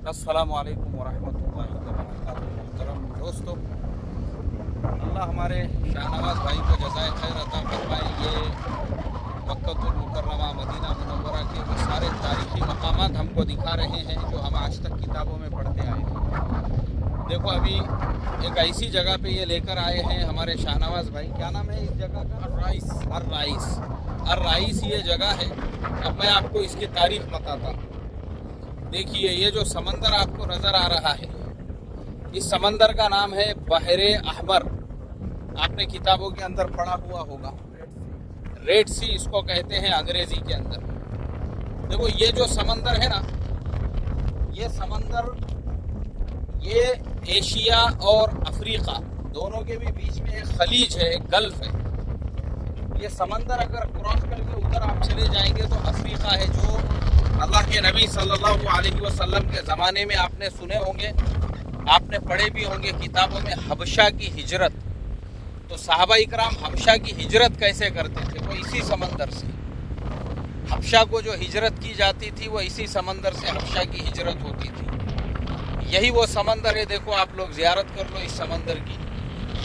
अस्सलामु अलैकुम वरहमतुल्लाहि वबरकातुहू। मुहतरम दोस्तों, अल्लाह हमारे शाहनवाज भाई को जज़ाए खैर अता फरमाए। ये मक्कतुल मुकर्रमा मदीना मुनव्वरा के वो सारे तारीख़ी मकामात हमको दिखा रहे हैं जो हम आज तक किताबों में पढ़ते आए हैं। देखो, अभी एक ऐसी जगह पे ये लेकर आए हैं हमारे शाहनवाज भाई। क्या नाम है इस जगह का? अर्राइस ये जगह है। अब मैं आपको इसकी तारीख़ बताता हूँ। देखिए, ये जो समंदर आपको नज़र आ रहा है, इस समंदर का नाम है बहरे अहमर। आपने किताबों के अंदर पढ़ा हुआ होगा, रेड सी इसको कहते हैं अंग्रेजी के अंदर। देखो, ये जो समंदर है ना, ये समंदर ये एशिया और अफ्रीका दोनों के भी बीच में एक खलीज है, एक गल्फ है। ये समंदर अगर क्रॉस करके उधर आप चले जाएंगे तो अफ्रीका है, जो अल्लाह के नबी सल्लल्लाहु अलैहि वसल्लम के ज़माने में आपने सुने होंगे, आपने पढ़े भी होंगे किताबों में, हबशा की हिजरत। तो सहाबा इकराम हबशा की हिजरत कैसे करते थे? वो इसी समंदर से। हबशा को जो हिजरत की जाती थी वो इसी समंदर से हबशा की हिजरत होती थी। यही वो समंदर है, देखो आप लोग ज़ियारत कर लो इस समंदर की।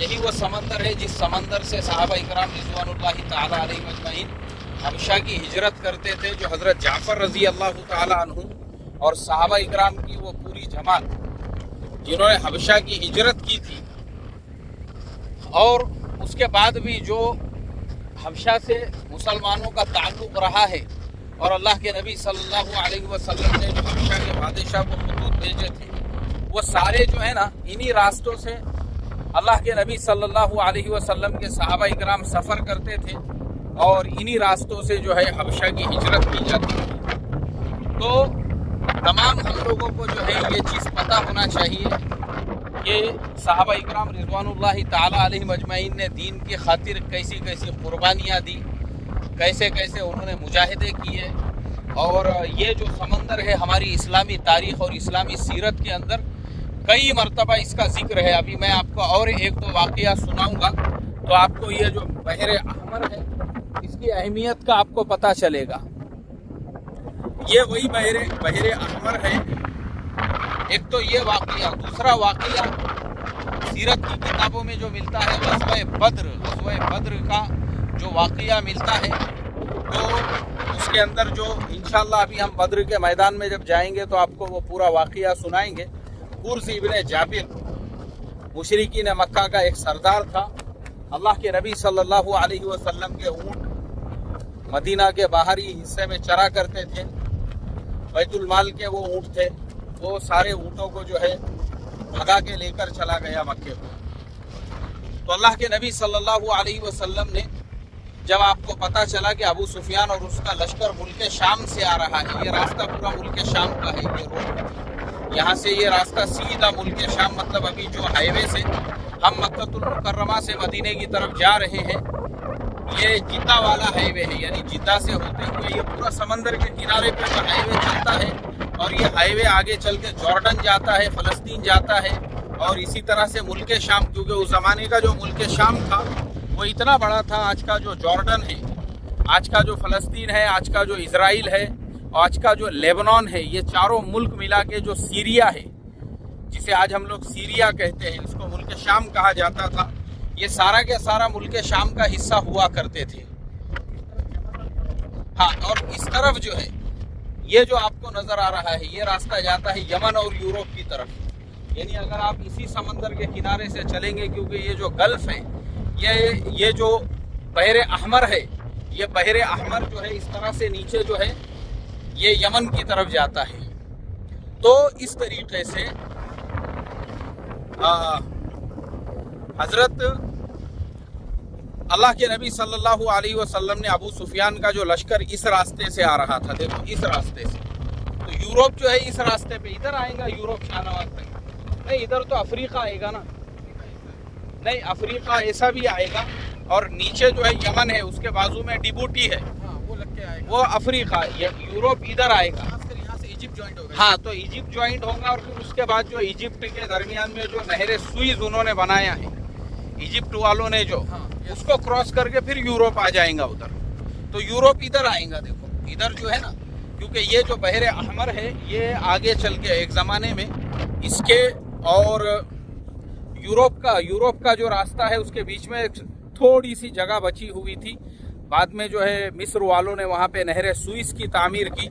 यही वो समंदर है जिस समंदर से सहाबा इकराम रिज़वानुल्लाहि ताला अलैहिम अजमईन हबशा की हिजरत करते थे, जो हज़रत जाफ़र रज़ी अल्लाह ताला अन्हु और सहाबा इकराम की वो पूरी जमात जिन्होंने हबशा की हिजरत की थी। और उसके बाद भी जो हबशा से मुसलमानों का ताल्लुक़ रहा है, और अल्लाह के नबी सल्लल्लाहु अलैहि वसल्लम ने जो हबशा के बादशाह को खतूत भेजे थे, वो सारे जो है ना, इन्हीं रास्तों से अल्लाह के नबी सल्लल्लाहु अलैहि वसल्लम के सहाबा इकराम सफ़र करते थे, और इन्हीं रास्तों से जो है हबशा की हिजरत की जाती थी। तो तमाम हम लोगों को जो है ये चीज़ पता होना चाहिए कि सहाबा इकराम रिज़वानुल्लाहि ताला अलैहिम अजमईन ने दीन की खातिर कैसी कैसी कुर्बानियाँ दी, कैसे कैसे उन्होंने मुजाहिदे किए। और ये जो समंदर है, हमारी इस्लामी तारीख़ और इस्लामी सीरत के अंदर कई मरतबा इसका ज़िक्र है। अभी मैं आपको और एक दो वाक़या सुनाऊँगा तो आपको ये जो बहरे अहमर है इसकी अहमियत का आपको पता चलेगा। ये वही बहरे अहमर है। एक तो ये वाक़या, दूसरा वाक़या सीरत की किताबों में जो मिलता है, ग़ज़वा बद्र का जो वाक़या मिलता है, तो उसके अंदर जो इंशाअल्लाह अभी हम बद्र के मैदान में जब जाएंगे तो आपको वो पूरा वाक़या सुनाएंगे। कुर्ज़ इब्न जाबिर मुशरिकीन मक्का का एक सरदार था। अल्लाह के नबी सल्लल्लाहु अलैहि वसल्लम के ऊँट मदीना के बाहरी हिस्से में चरा करते थे। बैतुल माल के वो ऊँट थे। वो सारे ऊँटों को जो है भगा के लेकर चला गया मक्के को। तो अल्लाह के नबी सल्लल्लाहु अलैहि वसल्लम ने जब आपको पता चला कि अबू सुफियान और उसका लश्कर मुल्क शाम से आ रहा है, ये रास्ता पूरा मुल्क शाम का है, ये रोड यहाँ से ये रास्ता सीधा मुल्क शाम, मतलब अभी जो हाईवे से हम मक्कतुल मुकर्रमा से मदीने की तरफ जा रहे हैं, ये जिद्दा वाला हाईवे है। यानी जिद्दा से होते हुए ये पूरा समंदर के किनारे पे जो हाईवे चलता है, और ये हाईवे आगे चल के जॉर्डन जाता है, फ़लस्तीन जाता है, और इसी तरह से मुल्क शाम, क्योंकि उस ज़माने का जो मुल्क शाम था वो इतना बड़ा था, आज का जो जॉर्डन है, आज का जो फ़लस्तीन है, आज का जो इज़राइल है, आज का जो लेबनान है, ये चारों मुल्क मिला के जो सीरिया है, जिसे आज हम लोग सीरिया कहते हैं, इसको मुल्क शाम कहा जाता था। ये सारा के सारा मुल्क शाम का हिस्सा हुआ करते थे। हाँ, और इस तरफ जो है, ये जो आपको नज़र आ रहा है, ये रास्ता जाता है यमन और यूरोप की तरफ। यानी अगर आप इसी समंदर के किनारे से चलेंगे, क्योंकि ये जो गल्फ है, ये जो बहरे अहमर है, ये बहरे अहमर जो है इस तरह से नीचे जो है ये यमन की तरफ जाता है। तो इस तरीके से हज़रत अल्लाह के नबी सल्लल्लाहु अलैहि वसल्लम ने अबू सुफियान का जो लश्कर इस रास्ते से आ रहा था, देखो इस रास्ते से, तो यूरोप जो है इस रास्ते पे इधर आएगा, यूरोप शाहनवाज तक नहीं, इधर तो अफ्रीका आएगा ना, नहीं अफ्रीका ऐसा भी आएगा, और नीचे जो है यमन है, उसके बाजू में डिबूटी है, वो लग के आएगा, वो अफ्रीका, यूरोप इधर आएगा, यहाँ से इजिप्ट ज्वाइंट होगा। हाँ, तो इजिप्ट ज्वाइंट होगा, और फिर उसके बाद जो इजिप्ट के दरमियान में जो नहर सुइज उन्होंने बनाया है, इजिप्ट वालों ने जो, उसको क्रॉस करके फिर यूरोप आ जाएगा उधर। तो यूरोप इधर आएगा, देखो इधर जो है ना, क्योंकि ये जो बहर अहमर है ये आगे चल के एक ज़माने में इसके और यूरोप का जो रास्ता है उसके बीच में थोड़ी सी जगह बची हुई थी। बाद में जो है मिस्र वालों ने वहाँ पे नहर सुइस की तामीर की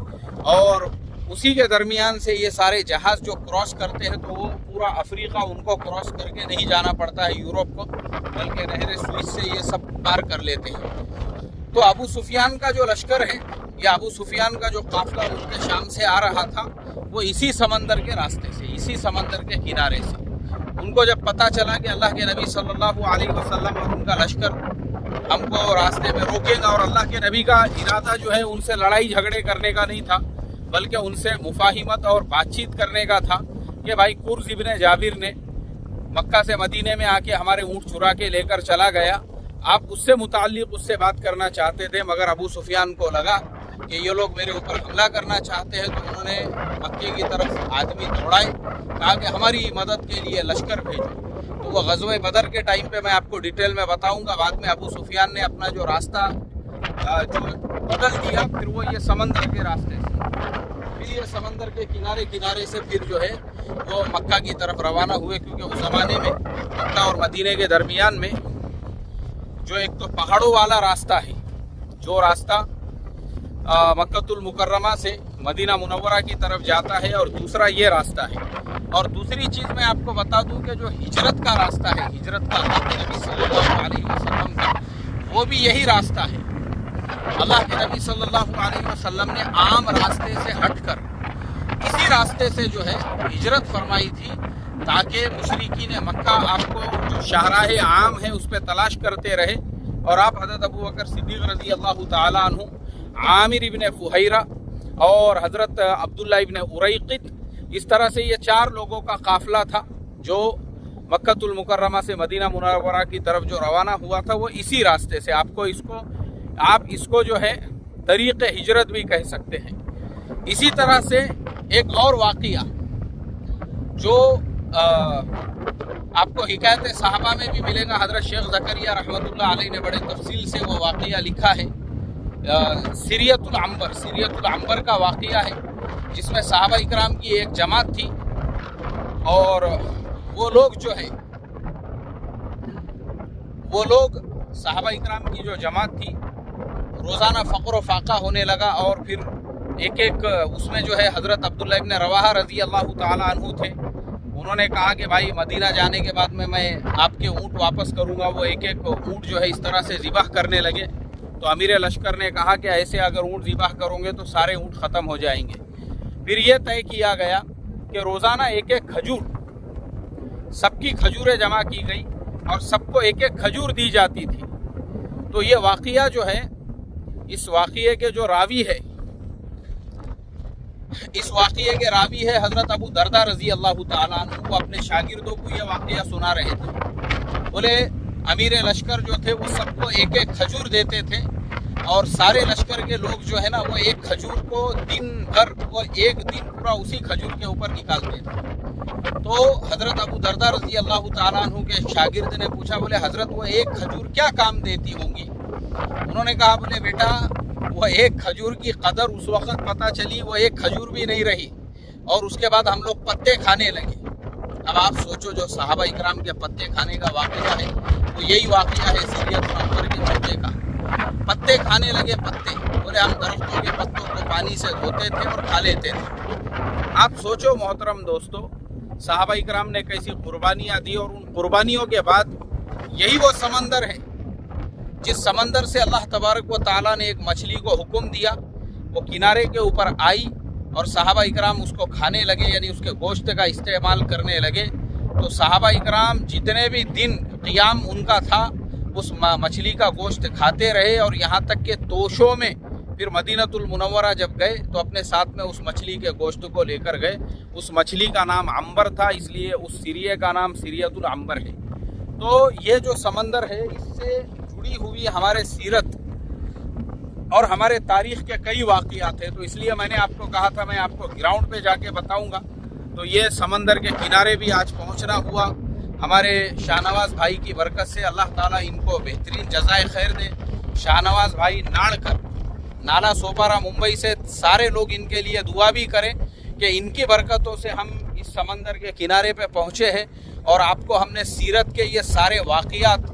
और उसी के दरमियान से ये सारे जहाज़ जो क्रॉस करते हैं तो वो पूरा अफ्रीका उनको क्रॉस करके नहीं जाना पड़ता है यूरोप को, बल्कि नहर सुइस से ये सब पार कर लेते हैं। तो अबू सुफियान का जो लश्कर है या अबू सुफियान का जो काफिला उनके शाम से आ रहा था वो इसी समंदर के रास्ते से, इसी समंदर के किनारे से। उनको जब पता चला कि अल्लाह के नबी सल्लल्लाहु अलैहि वसल्लम और उनका लश्कर हमको रास्ते में रोकेगा, और अल्लाह के नबी का इरादा जो है उनसे लड़ाई झगड़े करने का नहीं था बल्कि उनसे मुफाहिमत और बातचीत करने का था कि भाई कुर्ज़ इब्न जाबिर ने मक्का से मदीने में आके हमारे ऊँट चुरा के लेकर चला गया, आप उससे मुताल्लिक़ उससे बात करना चाहते थे। मगर अबू सुफियान को लगा कि ये लोग मेरे ऊपर हमला करना चाहते हैं, तो उन्होंने मक्के की तरफ आदमी दौड़ाए, कहा कि हमारी मदद के लिए लश्कर भेजो। तो वो ग़ज़वे बदर के टाइम पे मैं आपको डिटेल में बताऊंगा। बाद में अबू सुफियान ने अपना जो रास्ता जो बदल दिया, फिर वो ये समंदर के रास्ते से, फिर ये समंदर के किनारे किनारे से फिर जो है वो मक्का की तरफ रवाना हुए, क्योंकि उस ज़माने में मक्का और मदीने के दरमियान में जो एक तो पहाड़ों वाला रास्ता है, जो रास्ता मक्कतुल मुकर्रमा से मदीना मुनव्वरा की तरफ जाता है, और दूसरा ये रास्ता है। और दूसरी चीज़ मैं आपको बता दूं कि जो हिजरत का रास्ता है, हिजरत का नबी सल्लल्लाहु अलैहि वसल्लम का, वो भी यही रास्ता है। अल्लाह के नबी सल्लल्लाहु अलैहि वसल्लम ने आम रास्ते से हटकर इसी रास्ते से जो है हिजरत फरमाई थी, ताकि मुशरिकीन मक्का आपको जो शाहराह आम है उस पर तलाश करते रहे, और आप हज़रत अबू बकर सिद्दीक़ रज़ी अल्लाह ताला अन्हु, आमिर इब्न फुहैरा और हज़रत अब्दुल्ला इब्न उरैक़ित, इस तरह से ये 4 लोगों का काफ़िला था जो मक्कतुल मुकर्रमा से मदीना मुनव्वरा की तरफ जो रवाना हुआ था, वो इसी रास्ते से। आप इसको जो है तरीक़े हिजरत भी कह सकते हैं। इसी तरह से एक और वाक़िया जो आपको हिकायत सहाबा में भी मिलेगा, हज़रत शेख ज़करिया रहमतुल्लाह अलैह ने बड़े तफसील से वो वाक़िया लिखा है। सिरियतुल अंबर का वाक़िया है, जिसमें सहाबा इकराम की एक जमात थी, और वो लोग सहाबा इकराम की जो जमात थी, रोज़ाना फ़क्र व फाक़ा होने लगा, और फिर एक उसमें जो है हज़रत अब्दुल्ला इब्न रवाहा रज़ी अल्लाह ताला अन्हु थे। उन्होंने कहा कि भाई मदीना जाने के बाद में मैं आपके ऊँट वापस करूँगा। वो एक ऊँट जो है इस तरह से ज़िबाह करने लगे, तो अमीर लश्कर ने कहा कि ऐसे अगर ऊँट ज़िबाह करोगे तो सारे ऊँट ख़त्म हो जाएंगे। फिर ये तय किया गया कि रोज़ाना एक खजूर, सबकी खजूरें जमा की गई और सबको एक खजूर दी जाती थी। तो ये वाक़िया जो है, इस वाक़िए के जो रावी है, इस वाक़िए के रावी है हज़रत अबू दरदा रज़ी अल्लाह ताला अन्हु, को अपने शागिर्दों को ये वाक़िया सुना रहे थे। बोले अमीर लश्कर जो थे वो सबको एक खजूर देते थे, और सारे लश्कर के लोग जो है ना वो एक खजूर को दिन भर, वो एक दिन पूरा उसी खजूर के ऊपर निकालते थे। तो हज़रत अबू दरदा रज़ी अल्लाह ताला अन्हु के शागिर्द ने पूछा, बोले हज़रत वो एक खजूर क्या काम देती होंगी? उन्होंने कहा, बोले बेटा वो एक खजूर की कदर उस वक़्त पता चली, वो एक खजूर भी नहीं रही, और उसके बाद हम लोग पत्ते खाने लगे। अब आप सोचो, जो सहाबा इकराम के पत्ते खाने का वाक़या है वो यही वाक़या है सिरियतुल अंबर के पत्ते का। पत्ते खाने लगे, पत्ते, बोले हम दरख्तों के पत्तों को पानी से धोते थे और खा लेते थे। आप सोचो मोहतरम दोस्तों, सहाबा इकराम ने कैसी कुर्बानियाँ दी, और उन कुर्बानियों के बाद यही वो समंदर है जिस समंदर से अल्लाह तबारक व ताला ने एक मछली को हुक्म दिया, वो किनारे के ऊपर आई और सहाबा इकराम उसको खाने लगे, यानी उसके गोश्त का इस्तेमाल करने लगे। तो सहाबा इकराम जितने भी दिन क़ियाम उनका था उस मछली का गोश्त खाते रहे, और यहाँ तक के तोशों में फिर मदीनतुल मुनव्वरा जब गए तो अपने साथ में उस मछली के गोश्त को लेकर गए। उस मछली का नाम अंबर था, इसलिए उस सिरिये का नाम सिरियतुल अंबर है। तो ये जो समंदर है, इससे जुड़ी हुई हमारे सीरत और हमारे तारीख़ के कई वाक़ियात हैं। तो इसलिए मैंने आपको कहा था मैं आपको ग्राउंड पे जाके बताऊंगा। तो ये समंदर के किनारे भी आज पहुंचना हुआ हमारे शाहनवाज़ भाई की बरकत से। अल्लाह ताला इनको बेहतरीन जज़ाए खैर दे। शाहनवाज़ भाई नाड़कर नाला सोपारा मुंबई से सारे लोग इनके लिए दुआ भी करें कि इनकी बरकतों से हम इस समंदर के किनारे पे पहुँचे हैं। और आपको हमने सीरत के ये सारे वाक़ियात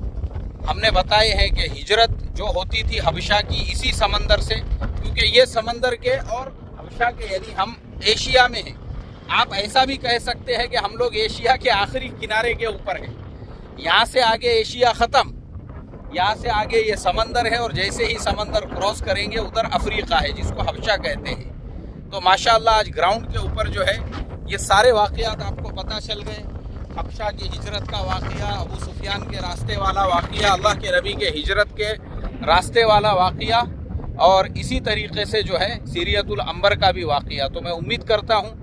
हमने बताए हैं कि हिजरत जो होती थी हबशा की इसी समंदर से, क्योंकि ये समंदर के और हबशा के यानी हम एशिया में हैं। आप ऐसा भी कह सकते हैं कि हम लोग एशिया के आखिरी किनारे के ऊपर हैं। यहाँ से आगे एशिया ख़त्म, यहाँ से आगे ये समंदर है और जैसे ही समंदर क्रॉस करेंगे उधर अफ्रीका है जिसको हबशा कहते हैं। तो माशाअल्लाह आज ग्राउंड के ऊपर जो है ये सारे वाक़ियात आपको पता चल गए। हबशा की हिजरत का वाक़िया, अबू सुफियान के रास्ते वाला वाक़िया, अल्लाह के नबी के हिजरत के रास्ते वाला वाक़िया, और इसी तरीक़े से जो है सीरियतुल अंबर का भी वाक़िया। तो मैं उम्मीद करता हूँ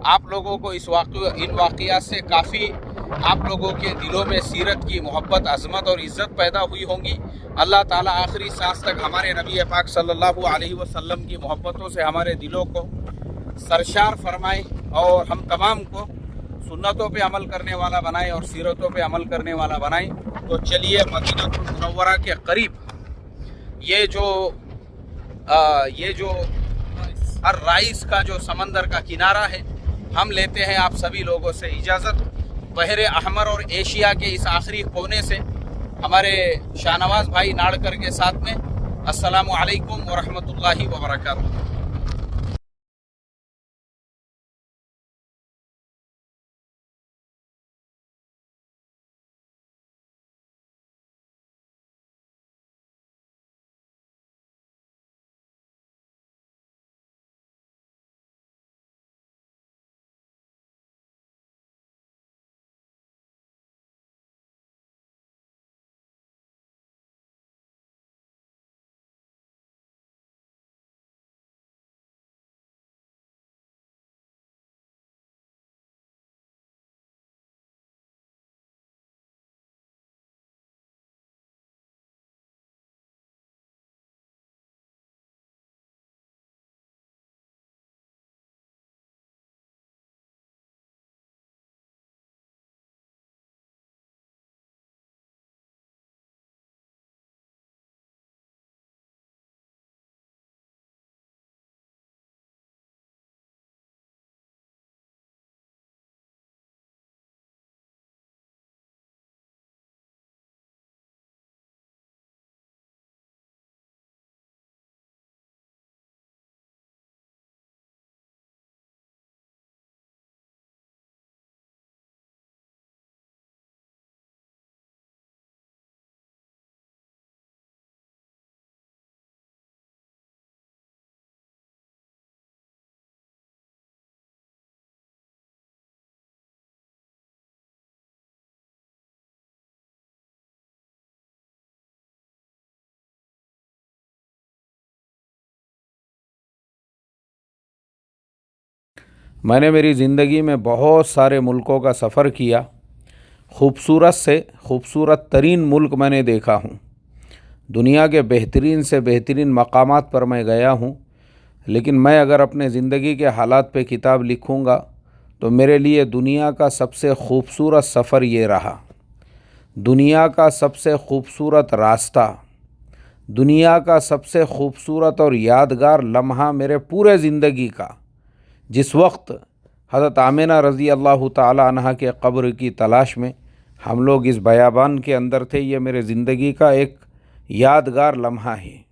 आप लोगों को इन वाक़ियात से काफ़ी आप लोगों के दिलों में सीरत की मोहब्बत, अज़मत और इज़्ज़त पैदा हुई होंगी। अल्लाह ताला आखिरी सांस तक हमारे नबी पाक सल्लल्लाहु अलैहि वसल्लम की मोहब्बतों से हमारे दिलों को सरशार फरमाए और हम तमाम को सुन्नतों पे अमल करने वाला बनाए और सीरतों पे अमल करने वाला बनाए। तो चलिए मदीनतुल मुनव्वरा के करीब ये जो हर राइस का जो समंदर का किनारा है, हम लेते हैं आप सभी लोगों से इजाज़त। बहर अहमर और एशिया के इस आखिरी कोने से हमारे शाहनवाज़ भाई नाड़कर के साथ में अस्सलामु अलैकुम व रहमतुल्लाहि व बरकातुहू। मैंने मेरी ज़िंदगी में बहुत सारे मुल्कों का सफ़र किया। खूबसूरत से खूबसूरत तरीन मुल्क मैंने देखा हूँ। दुनिया के बेहतरीन से बेहतरीन मकामात पर मैं गया हूँ। लेकिन मैं अगर अपने ज़िंदगी के हालात पे किताब लिखूँगा तो मेरे लिए दुनिया का सबसे खूबसूरत सफ़र ये रहा। दुनिया का सबसे खूबसूरत रास्ता, दुनिया का सबसे खूबसूरत और यादगार लम्हा मेरे पूरे ज़िंदगी का, जिस वक्त हज़रत आमिना रज़ी अल्लाह ताला अन्हा के क़ब्र की तलाश में हम लोग इस बयाबान के अंदर थे, ये मेरे ज़िंदगी का एक यादगार लम्हा है।